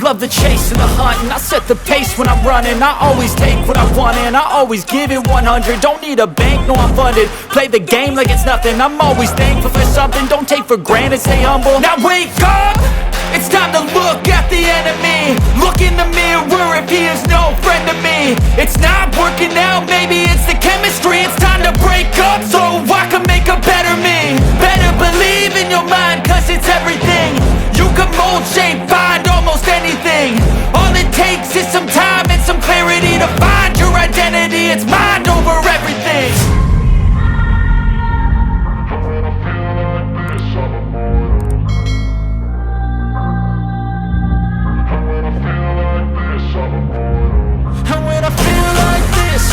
love the chase and the hunt, and I set the pace when I'm running. I always take what I want and I always give it 100. Don't need a bank, no I'm funded. Play the game like it's nothing. I'm always thankful for something. Don't take for granted, stay humble. Now wake up! It's time to look at the enemy. Look in the mirror if he is no friend to me. It's not working out, maybe it's the chemistry. It's time to break up so I can make a better me. Better believe in your mind, cause it's everything. You can mold, shape, find almost anything. All it takes is some time and some clarity to find your identity. It's mind over everything.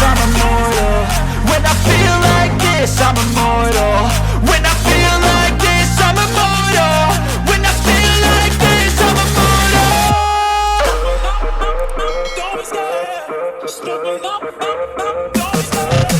I'm immortal. When I feel like this, I'm immortal. When I feel like this, I'm immortal. When I feel like this, I'm immortal. Don't be scared. Just open up. Don't be scared.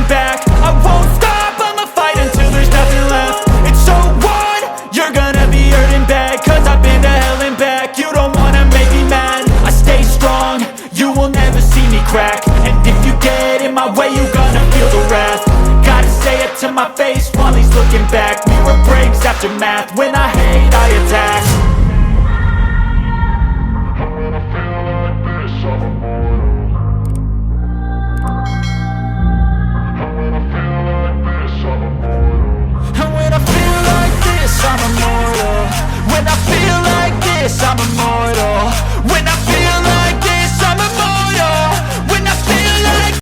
Back. I won't stop, I'ma fight until there's nothing left. It's so on, you're gonna be hurting bad, cause I've been to hell and back. You don't wanna make me mad, I stay strong, you will never see me crack. And if you get in my way, you're gonna feel the wrath. Gotta say it to my face while he's looking back. Mirror breaks after math, when I hate I attack. I'm immortal. When I feel like this, I'm immortal.